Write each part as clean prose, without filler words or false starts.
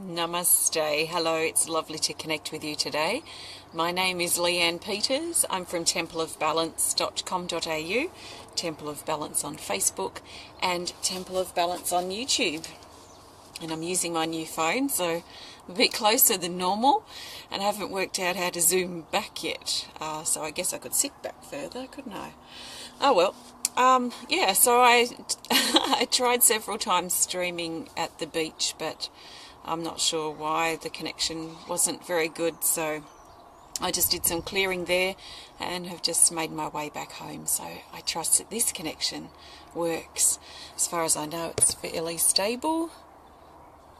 Namaste. Hello, it's lovely to connect with you today. My name is Leanne Peters. I'm from templeofbalance.com.au, Temple of Balance on Facebook, and Temple of Balance on YouTube. And I'm using my new phone, so I'm a bit closer than normal, and I haven't worked out how to zoom back yet. So I guess I could sit back further, couldn't I? Oh well. Yeah, so I I tried several times streaming at the beach, but I'm not sure why the connection wasn't very good, so I just did some clearing there and have just made my way back home. So I trust that this connection works. As far as I know, it's fairly stable.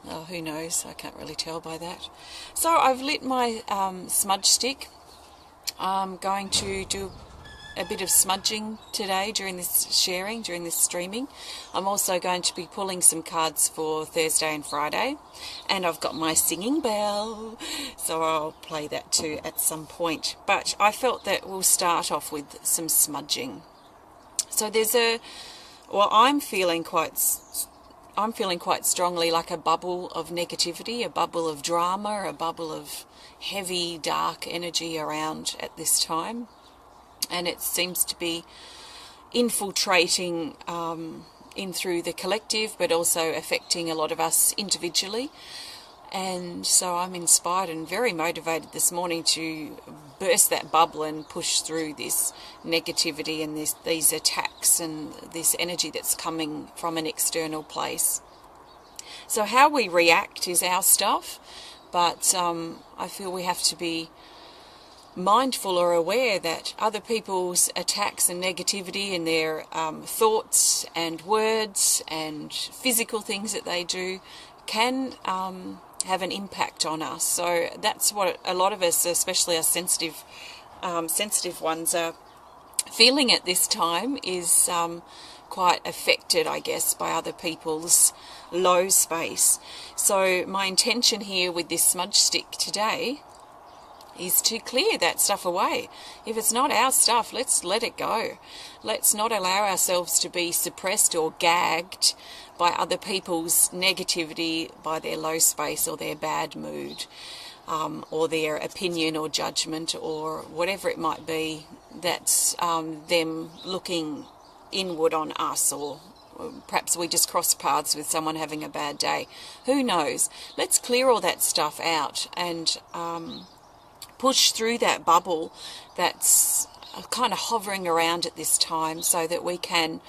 Oh, who knows? I can't really tell by that. So I've lit my smudge stick. I'm going to do a bit of smudging today during this streaming. I'm also going to be pulling some cards for Thursday and Friday, and I've got my singing bell, so I'll play that too at some point. But I felt that we'll start off with some smudging. So I'm feeling quite strongly like a bubble of negativity, a bubble of drama, a bubble of heavy, dark energy around at this time. And it seems to be infiltrating in through the collective, but also affecting a lot of us individually. And so I'm inspired and very motivated this morning to burst that bubble and push through this negativity and these attacks and this energy that's coming from an external place. So how we react is our stuff, but I feel we have to be mindful or aware that other people's attacks and negativity and their thoughts and words and physical things that they do can have an impact on us. So that's what a lot of us, especially us sensitive ones, are feeling at this time, is quite affected, I guess, by other people's low space. So my intention here with this smudge stick today is to clear that stuff away. If it's not our stuff, let's let it go. Let's not allow ourselves to be suppressed or gagged by other people's negativity, by their low space or their bad mood, or their opinion or judgment or whatever it might be. That's them looking inward on us, or perhaps we just cross paths with someone having a bad day. Who knows? Let's clear all that stuff out and push through that bubble that's kind of hovering around at this time, so that we can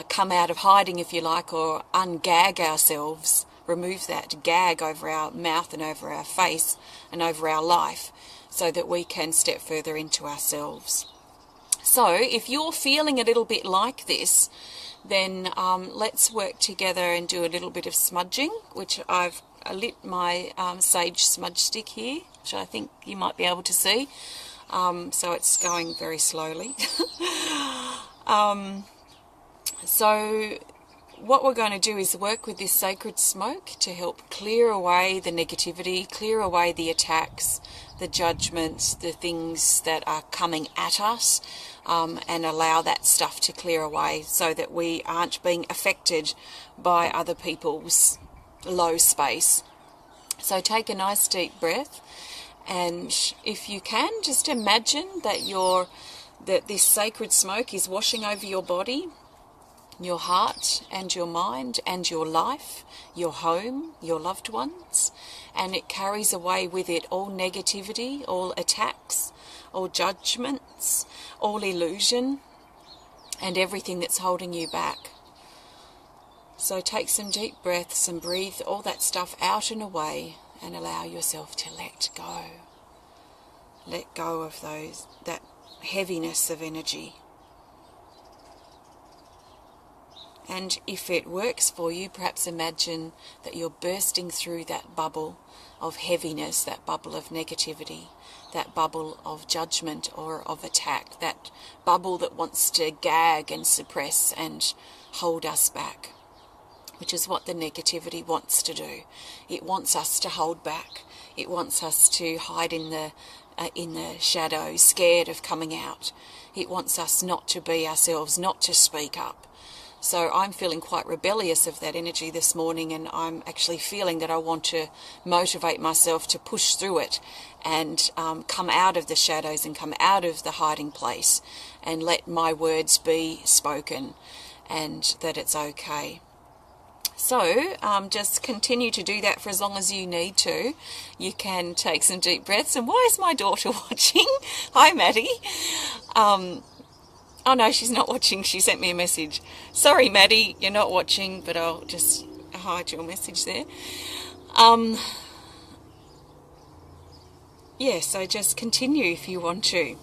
come out of hiding, if you like, or ungag ourselves, remove that gag over our mouth and over our face and over our life, so that we can step further into ourselves. So if you're feeling a little bit like this, then let's work together and do a little bit of smudging, which I've lit my sage smudge stick here, which I think you might be able to see. So it's going very slowly. So what we're going to do is work with this sacred smoke to help clear away the negativity, clear away the attacks, the judgments, the things that are coming at us, and allow that stuff to clear away so that we aren't being affected by other people's low space. So take a nice deep breath, and if you can, just imagine that this sacred smoke is washing over your body, your heart and your mind and your life, your home, your loved ones, and it carries away with it all negativity, all attacks, all judgments, all illusion, and everything that's holding you back. So take some deep breaths and breathe all that stuff out and away, and allow yourself to let go. Let go of that heaviness of energy. And if it works for you, perhaps imagine that you're bursting through that bubble of heaviness, that bubble of negativity, that bubble of judgment or of attack, that bubble that wants to gag and suppress and hold us back, which is what the negativity wants to do. It wants us to hold back. It wants us to hide in the shadows, scared of coming out. It wants us not to be ourselves, not to speak up. So I'm feeling quite rebellious of that energy this morning, and I'm actually feeling that I want to motivate myself to push through it and come out of the shadows and come out of the hiding place and let my words be spoken, and that it's okay. So just continue to do that for as long as you need to. You can take some deep breaths. And why is my daughter watching? Hi, Maddie. Oh no, she's not watching. She sent me a message. Sorry, Maddie, you're not watching, but I'll just hide your message there. Yeah, so just continue if you want to.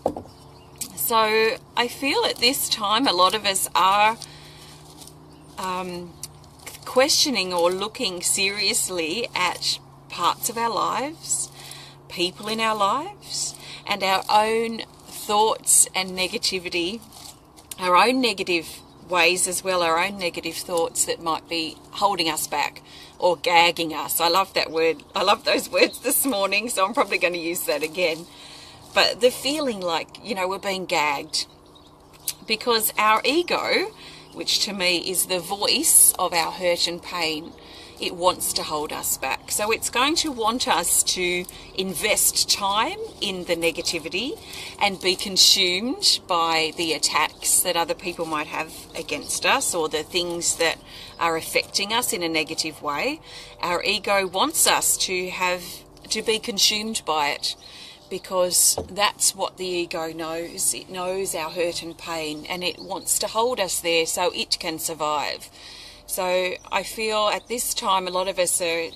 So I feel at this time a lot of us are questioning or looking seriously at parts of our lives, people in our lives, and our own thoughts and negativity, our own negative ways as well, our own negative thoughts that might be holding us back or gagging us. I love that word. I love those words this morning, so I'm probably going to use that again. But the feeling like, we're being gagged, because our ego, which to me is the voice of our hurt and pain, it wants to hold us back. So it's going to want us to invest time in the negativity and be consumed by the attacks that other people might have against us, or the things that are affecting us in a negative way. Our ego wants us to be consumed by it, because that's what the ego knows. It knows our hurt and pain, and it wants to hold us there so it can survive. So I feel at this time a lot of us are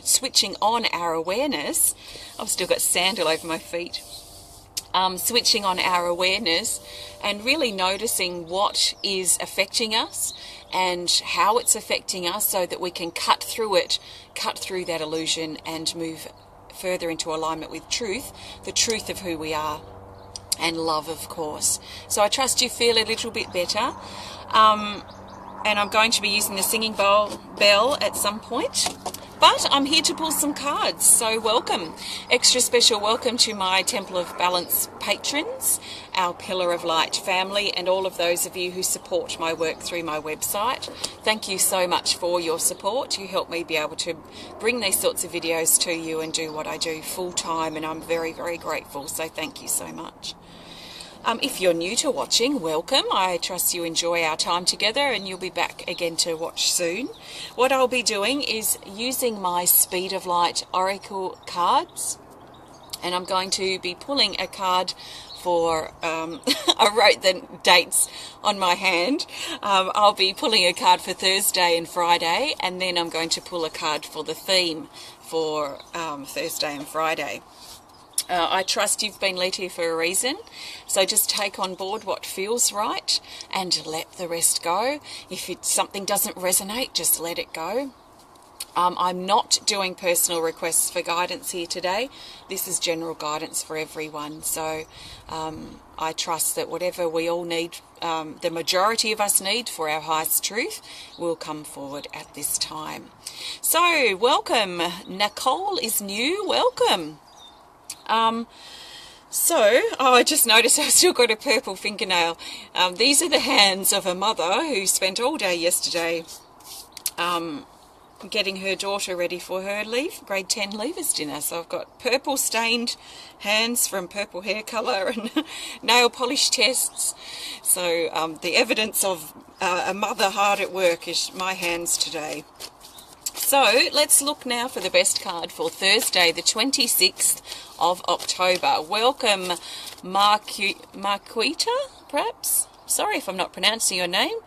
switching on our awareness. I've still got sandal over my feet. Switching on our awareness and really noticing what is affecting us and how it's affecting us, so that we can cut through that illusion and move further into alignment with truth, the truth of who we are, and love, of course. So I trust you feel a little bit better. And I'm going to be using the singing bell at some point. But I'm here to pull some cards, so welcome. Extra special welcome to my Temple of Balance patrons, our Pillar of Light family, and all of those of you who support my work through my website. Thank you so much for your support. You help me be able to bring these sorts of videos to you and do what I do full time, and I'm very, very grateful, so thank you so much. If you're new to watching, welcome. I trust you enjoy our time together, and you'll be back again to watch soon. What I'll be doing is using my Speed of Light Oracle cards, and I'm going to be pulling a card for, I wrote the dates on my hand. I'll be pulling a card for Thursday and Friday, and then I'm going to pull a card for the theme for Thursday and Friday. I trust you've been led here for a reason, so just take on board what feels right and let the rest go. If something doesn't resonate, just let it go. I'm not doing personal requests for guidance here today. This is general guidance for everyone, so I trust that whatever we all need, the majority of us need for our highest truth, will come forward at this time. So welcome. Nicole is new. Welcome. I just noticed I've still got a purple fingernail. These are the hands of a mother who spent all day yesterday getting her daughter ready for her grade 10 leavers dinner. So I've got purple stained hands from purple hair colour and nail polish tests. So the evidence of a mother hard at work is my hands today. So let's look now for the best card for Thursday, the 26th of October. Welcome, Marquita, perhaps? Sorry if I'm not pronouncing your name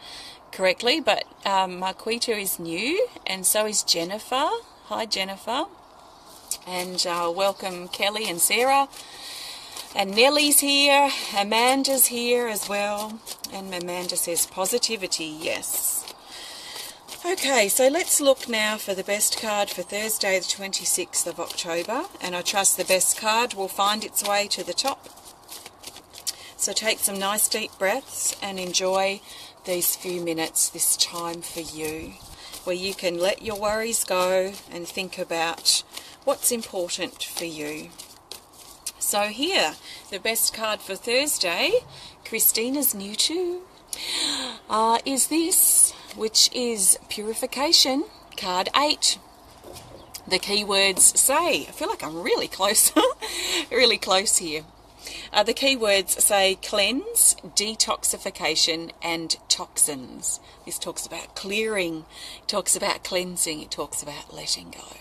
correctly, but Marquita is new, and so is Jennifer. Hi, Jennifer. And welcome, Kelly and Sarah. And Nellie's here. Amanda's here as well. And Amanda says positivity, yes. Okay, so let's look now for the best card for Thursday, the 26th of October, and I trust the best card will find its way to the top. So take some nice deep breaths and enjoy these few minutes, this time for you, where you can let your worries go and think about what's important for you. So here, the best card for Thursday, Christina's new too, is this. which is Purification, card 8. The keywords say, I feel like I'm really close, really close here. The keywords say cleanse, detoxification, and toxins. This talks about clearing, it talks about cleansing, it talks about letting go.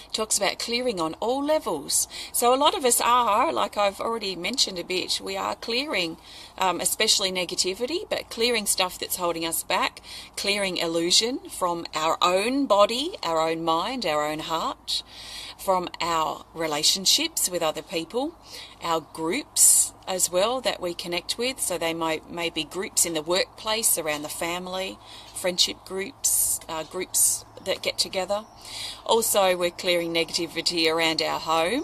It talks about clearing on all levels. So a lot of us are, like I've already mentioned a bit, we are clearing, especially negativity, but clearing stuff that's holding us back, clearing illusion from our own body, our own mind, our own heart, from our relationships with other people, our groups as well that we connect with. So they may be groups in the workplace, around the family, friendship groups, groups that get together. Also, we're clearing negativity around our home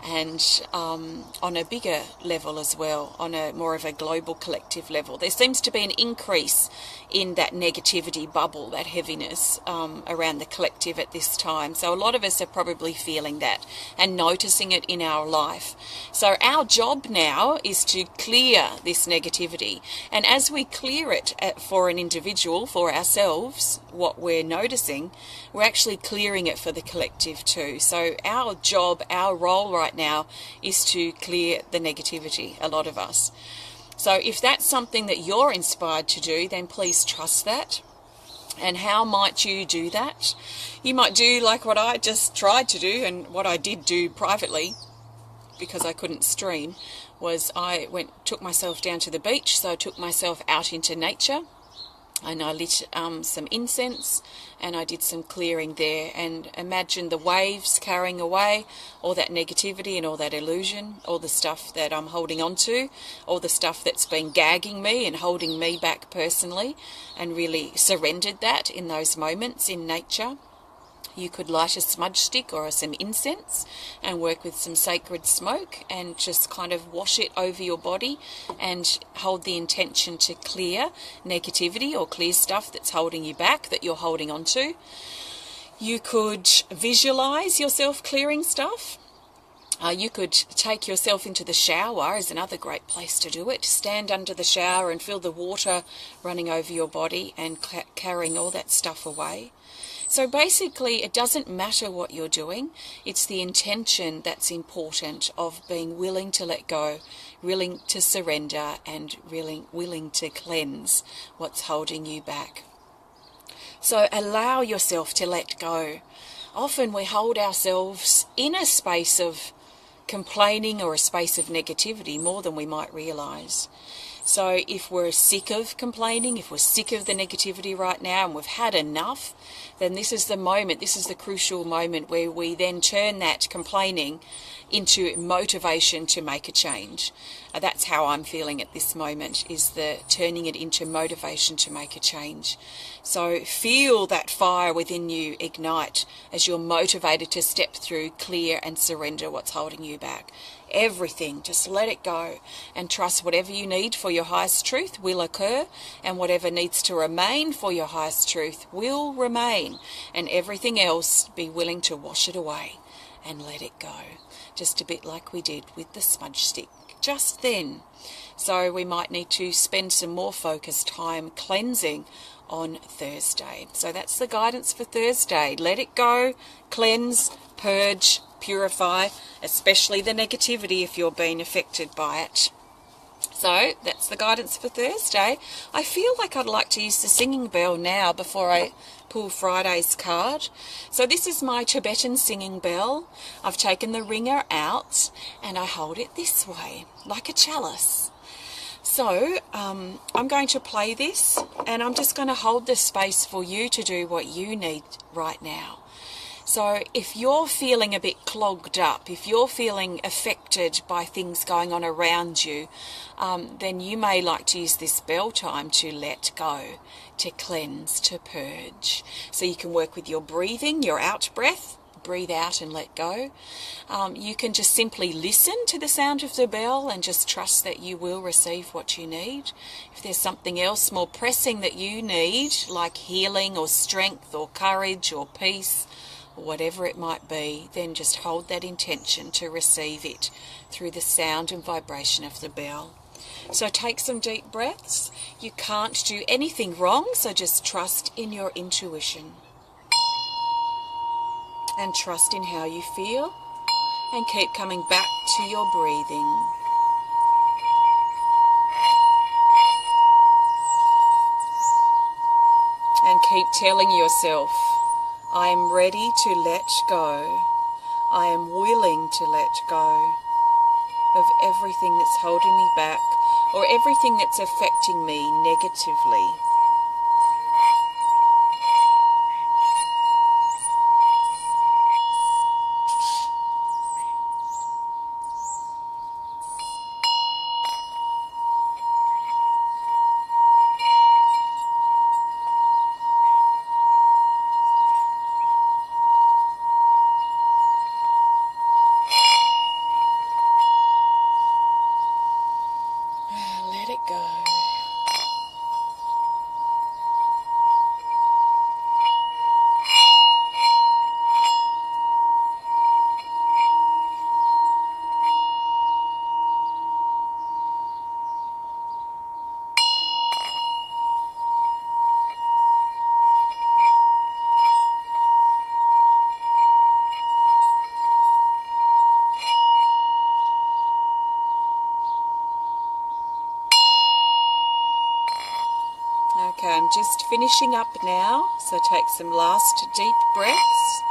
and on a bigger level as well, on a more of a global collective level. There seems to be an increase in that negativity bubble, that heaviness around the collective at this time. So a lot of us are probably feeling that and noticing it in our life. So our job now is to clear this negativity. And as we clear it for an individual, for ourselves, what we're noticing, we're actually clearing it for the collective too. So our job, our role right now is to clear the negativity, a lot of us. So if that's something that you're inspired to do, then please trust that. And how might you do that? You might do like what I just tried to do, and what I did do privately because I couldn't stream, was I took myself down to the beach. So I took myself out into nature, and I lit some incense, and I did some clearing there, and imagine the waves carrying away all that negativity and all that illusion, all the stuff that I'm holding on to, all the stuff that's been gagging me and holding me back personally, and really surrendered that in those moments in nature. You could light a smudge stick or some incense and work with some sacred smoke and just kind of wash it over your body and hold the intention to clear negativity or clear stuff that's holding you back, that you're holding on to. You could visualize yourself clearing stuff. You could take yourself into the shower, is another great place to do it. Stand under the shower and feel the water running over your body and carrying all that stuff away. So basically, it doesn't matter what you're doing. It's the intention that's important, of being willing to let go, willing to surrender, and really willing to cleanse what's holding you back. So allow yourself to let go. Often we hold ourselves in a space of complaining or a space of negativity more than we might realise. So if we're sick of complaining, if we're sick of the negativity right now and we've had enough, then this is the moment, this is the crucial moment where we then turn that complaining into motivation to make a change. That's how I'm feeling at this moment, is the turning it into motivation to make a change. So feel that fire within you ignite as you're motivated to step through, clear and surrender what's holding you back. Everything, just let it go and trust whatever you need for your highest truth will occur, and whatever needs to remain for your highest truth will remain, and everything else, be willing to wash it away and let it go. Just a bit like we did with the smudge stick just then. So we might need to spend some more focused time cleansing on Thursday. So that's the guidance for Thursday. Let it go, cleanse, purge, purify, especially the negativity if you're being affected by it. So that's the guidance for Thursday. I feel like I'd like to use the singing bell now before I pull Friday's card. So this is my Tibetan singing bell. I've taken the ringer out and I hold it this way, like a chalice. So I'm going to play this, and I'm just going to hold the space for you to do what you need right now. So if you're feeling a bit clogged up, if you're feeling affected by things going on around you, then you may like to use this bell time to let go, to cleanse, to purge. So you can work with your breathing, your out breath. Breathe out and let go. You can just simply listen to the sound of the bell and just trust that you will receive what you need. If there's something else more pressing that you need, like healing or strength or courage or peace, or whatever it might be, then just hold that intention to receive it through the sound and vibration of the bell. So take some deep breaths. You can't do anything wrong, so just trust in your intuition. And trust in how you feel. And keep coming back to your breathing. And keep telling yourself, I am ready to let go. I am willing to let go of everything that's holding me back or everything that's affecting me negatively. Let it go. Okay, I'm just finishing up now, so take some last deep breaths.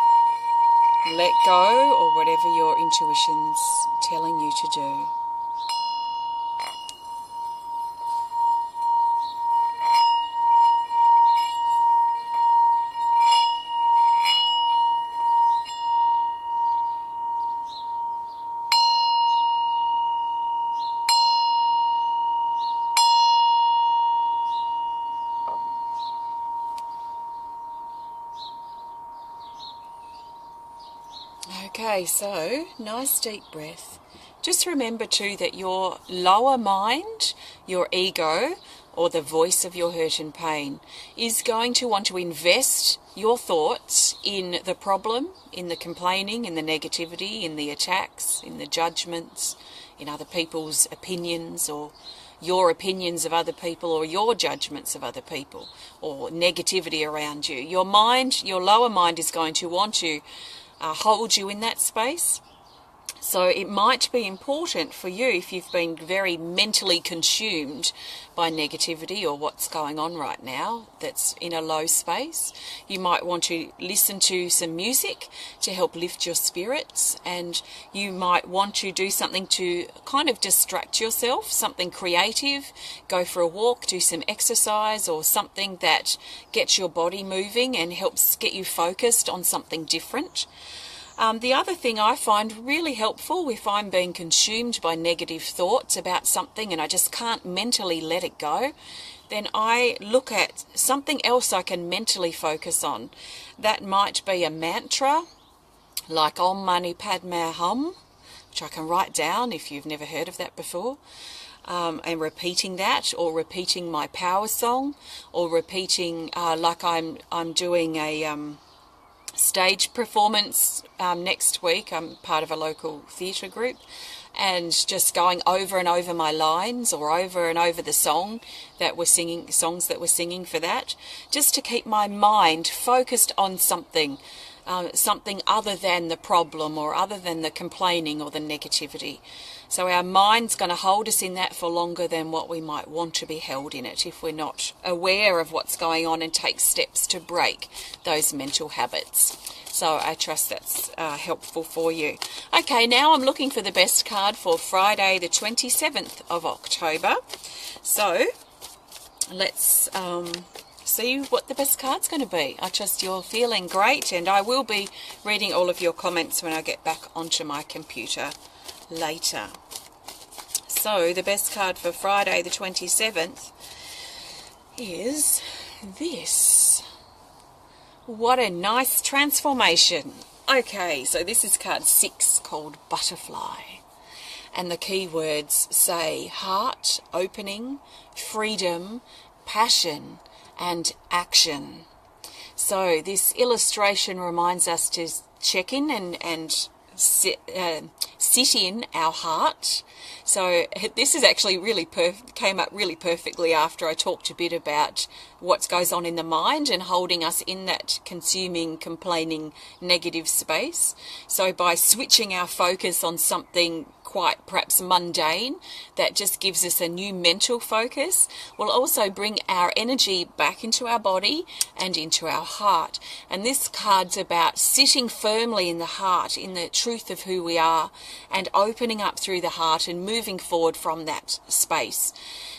Let go, or whatever your intuition's telling you to do. Okay, so nice deep breath. Just remember too that your lower mind, your ego, or the voice of your hurt and pain is going to want to invest your thoughts in the problem, in the complaining, in the negativity, in the attacks, in the judgments, in other people's opinions, or your opinions of other people, or your judgments of other people, or negativity around you. Your mind, your lower mind is going to want to hold you in that space. So it might be important for you, if you've been very mentally consumed by negativity or what's going on right now that's in a low space, you might want to listen to some music to help lift your spirits, and you might want to do something to kind of distract yourself, something creative, go for a walk, do some exercise, or something that gets your body moving and helps get you focused on something different. The other thing I find really helpful if I'm being consumed by negative thoughts about something and I just can't mentally let it go, then I look at something else I can mentally focus on. That might be a mantra like Om Mani Padme Hum, which I can write down if you've never heard of that before. And repeating that, or repeating my power song, or repeating like I'm doing a stage performance next week. I'm part of a local theatre group, and just going over and over my lines, or over and over the songs that we're singing for that, just to keep my mind focused on something other than the problem, or other than the complaining or the negativity. So our mind's going to hold us in that for longer than what we might want to be held in it if we're not aware of what's going on and take steps to break those mental habits. So I trust that's helpful for you. Okay, now I'm looking for the best card for Friday the 27th of October. So let's see what the best card's going to be. I trust you're feeling great, and I will be reading all of your comments when I get back onto my computer later. So the best card for Friday the 27th is this. What a nice transformation. Okay, so this is card 6, called Butterfly. And the keywords say heart, opening, freedom, passion, and action. So this illustration reminds us to check in and sit in our heart. So this is actually really came up really perfectly after I talked a bit about what goes on in the mind and holding us in that consuming, complaining, negative space. So by switching our focus on something quite perhaps mundane that just gives us a new mental focus, will also bring our energy back into our body and into our heart. And this card's about sitting firmly in the heart, in the truth of who we are, and opening up through the heart and moving forward from that space.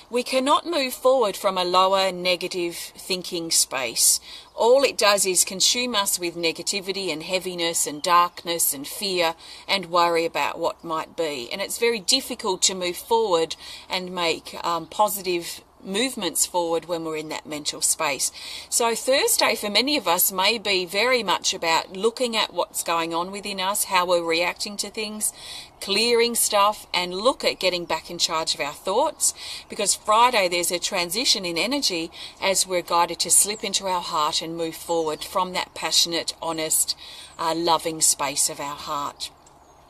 We cannot move forward from a lower negative thinking space. All it does is consume us with negativity and heaviness and darkness and fear and worry about what might be. And it's very difficult to move forward and make positive movements forward when we're in that mental space. So Thursday for many of us may be very much about looking at what's going on within us, how we're reacting to things, clearing stuff, and look at getting back in charge of our thoughts, because Friday there's a transition in energy as we're guided to slip into our heart and move forward from that passionate, honest, loving space of our heart.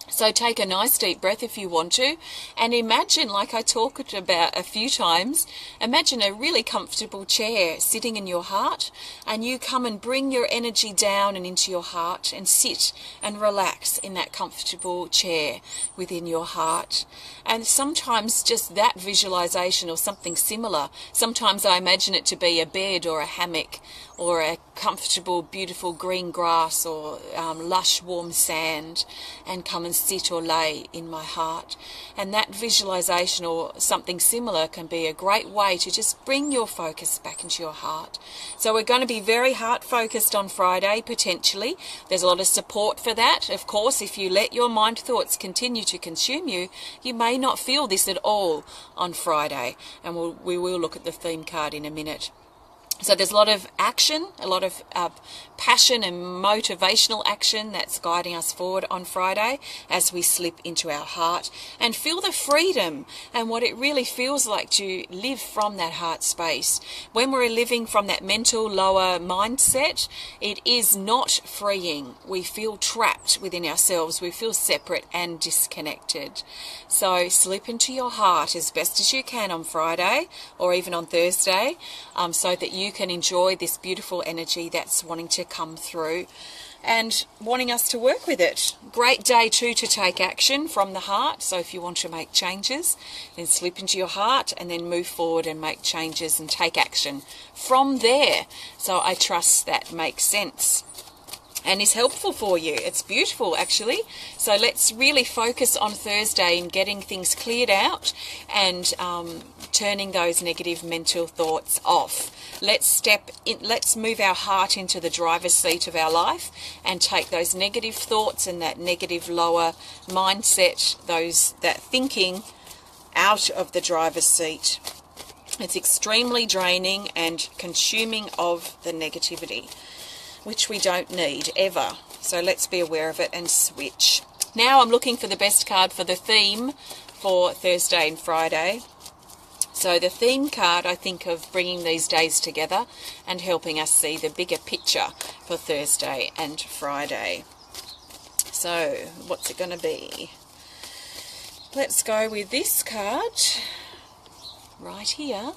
So take a nice deep breath if you want to, and imagine, like I talked about a few times, imagine a really comfortable chair sitting in your heart, and you come and bring your energy down and into your heart and sit and relax in that comfortable chair within your heart. And sometimes just that visualization or something similar, sometimes I imagine it to be a bed or a hammock or a comfortable, beautiful green grass or lush, warm sand, and come and sit or lay in my heart. And that visualization or something similar can be a great way to just bring your focus back into your heart. So we're going to be very heart focused on Friday, potentially. There's a lot of support for that. Of course, if you let your mind thoughts continue to consume you, you may not feel this at all on Friday. And we will look at the theme card in a minute. So there's a lot of action, a lot of passion and motivational action that's guiding us forward on Friday as we slip into our heart and feel the freedom and what it really feels like to live from that heart space. When we're living from that mental lower mindset, it is not freeing. We feel trapped within ourselves. We feel separate and disconnected. So slip into your heart as best as you can on Friday or even on Thursday, so that you can enjoy this beautiful energy that's wanting to come through and wanting us to work with it. Great day too to take action from the heart. So if you want to make changes, then slip into your heart and then move forward and make changes and take action from there. So I trust that makes sense and is helpful for you. It's beautiful actually. So let's really focus on Thursday in getting things cleared out and turning those negative mental thoughts off. Let's move our heart into the driver's seat of our life and take those negative thoughts and that negative lower mindset, that thinking, out of the driver's seat. It's extremely draining and consuming of the negativity, which we don't need ever. So let's be aware of it and switch. Now I'm looking for the best card for the theme for Thursday and Friday. So the theme card, I think of bringing these days together and helping us see the bigger picture for Thursday and Friday. So what's it going to be? Let's go with this card right here.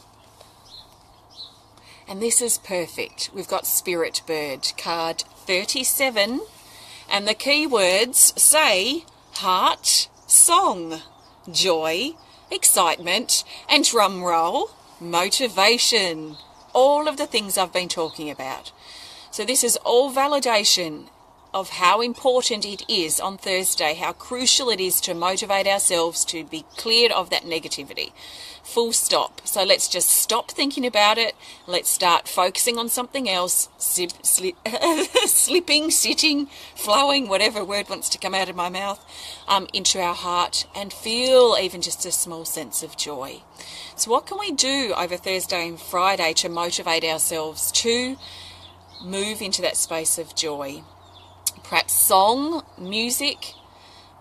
And this is perfect. We've got Spirit Bird, card 37. And the key words say heart, song, joy, excitement, and drum roll, motivation. All of the things I've been talking about. So this is all validation of how important it is on Thursday, how crucial it is to motivate ourselves to be cleared of that negativity. Full stop. So let's just stop thinking about it. Let's start focusing on something else, slipping, sitting, flowing, whatever word wants to come out of my mouth, into our heart and feel even just a small sense of joy. So what can we do over Thursday and Friday to motivate ourselves to move into that space of joy? Perhaps song, music,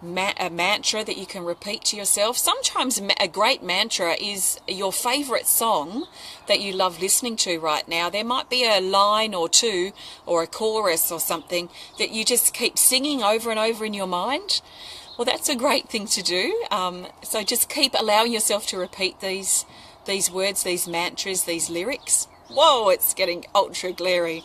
a mantra that you can repeat to yourself. Sometimes a great mantra is your favorite song that you love listening to right now. There might be a line or two or a chorus or something that you just keep singing over and over in your mind. Well, that's a great thing to do. So just keep allowing yourself to repeat these words, these mantras, these lyrics. Whoa, it's getting ultra glary.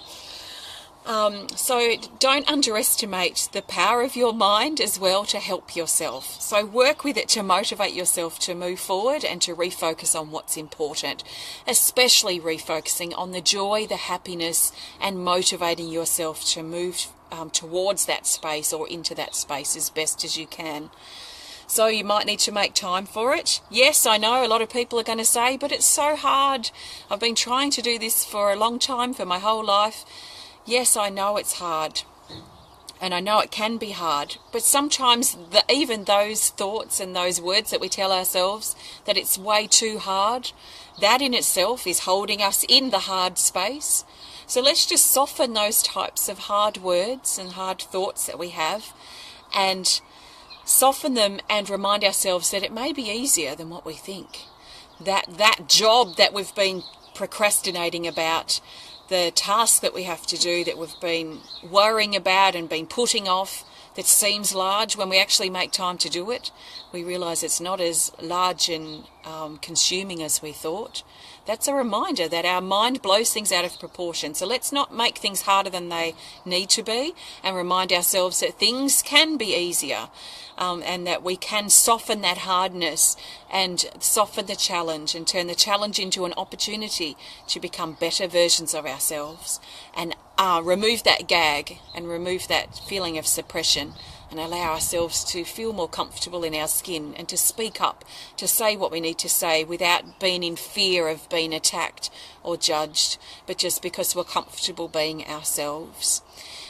So don't underestimate the power of your mind as well to help yourself. So work with it to motivate yourself to move forward and to refocus on what's important, especially refocusing on the joy, the happiness, and motivating yourself to move towards that space or into that space as best as you can. So you might need to make time for it. Yes, I know a lot of people are going to say, but it's so hard. I've been trying to do this for a long time, for my whole life. Yes, I know it's hard. And I know it can be hard. But sometimes even those thoughts and those words that we tell ourselves that it's way too hard, that in itself is holding us in the hard space. So let's just soften those types of hard words and hard thoughts that we have and soften them and remind ourselves that it may be easier than what we think. That job that we've been procrastinating about, the task that we have to do that we've been worrying about and been putting off, that seems large, when we actually make time to do it, we realise it's not as large and consuming as we thought. That's a reminder that our mind blows things out of proportion. So let's not make things harder than they need to be and remind ourselves that things can be easier and that we can soften that hardness and soften the challenge and turn the challenge into an opportunity to become better versions of ourselves and remove that gag and remove that feeling of suppression and allow ourselves to feel more comfortable in our skin and to speak up, to say what we need to say without being in fear of being attacked or judged, but just because we're comfortable being ourselves.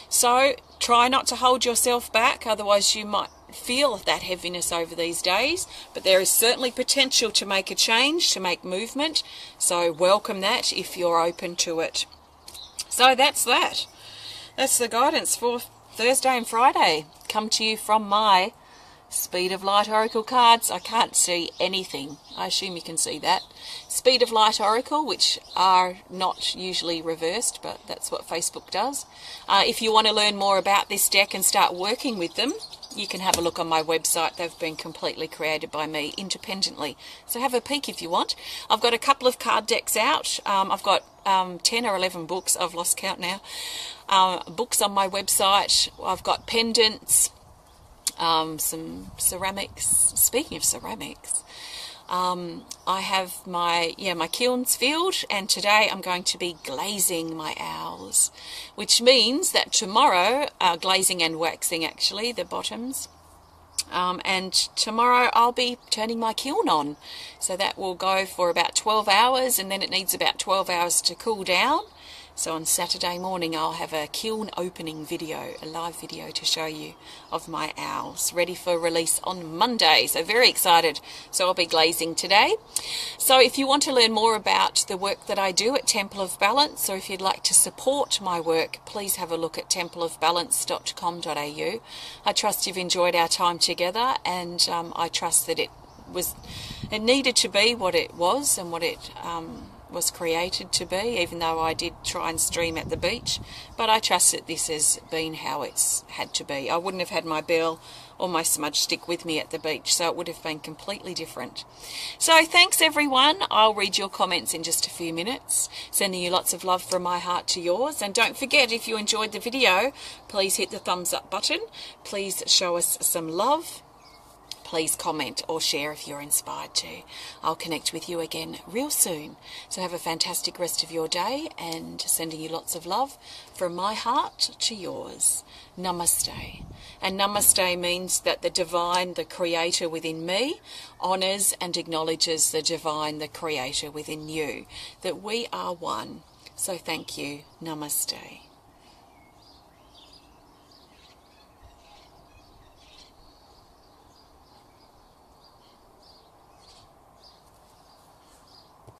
So try not to hold yourself back, otherwise you might feel that heaviness over these days, but there is certainly potential to make a change, to make movement, so welcome that if you're open to it. So that's that. That's the guidance for Thursday and Friday. Come to you from my Speed of Light Oracle cards. I can't see anything. I assume you can see that. Speed of Light Oracle, which are not usually reversed, but that's what Facebook does. If you want to learn more about this deck and start working with them, you can have a look on my website. They've been completely created by me independently. So have a peek if you want. I've got a couple of card decks out. I've got 10 or 11 books. I've lost count now. Books on my website. I've got pendants, some ceramics. Speaking of ceramics, I have my kilns filled, and today I'm going to be glazing my owls, which means that tomorrow, glazing and waxing actually, the bottoms, and tomorrow I'll be turning my kiln on. So that will go for about 12 hours, and then it needs about 12 hours to cool down. So on Saturday morning I'll have a kiln opening video, a live video to show you of my owls, ready for release on Monday. So very excited. So I'll be glazing today. So if you want to learn more about the work that I do at Temple of Balance, or if you'd like to support my work, please have a look at templeofbalance.com.au. I trust you've enjoyed our time together, and I trust that it needed to be what it was and what it was created to be, even though I did try and stream at the beach. But I trust that this has been how it's had to be. I wouldn't have had my bell or my smudge stick with me at the beach, so it would have been completely different. So thanks everyone. I'll read your comments in just a few minutes, sending you lots of love from my heart to yours. And don't forget, if you enjoyed the video, please hit the thumbs up button. Please show us some love. Please comment or share if you're inspired to. I'll connect with you again real soon. So have a fantastic rest of your day, and sending you lots of love from my heart to yours. Namaste. And namaste means that the divine, the creator within me, honours and acknowledges the divine, the creator within you, that we are one. So thank you. Namaste.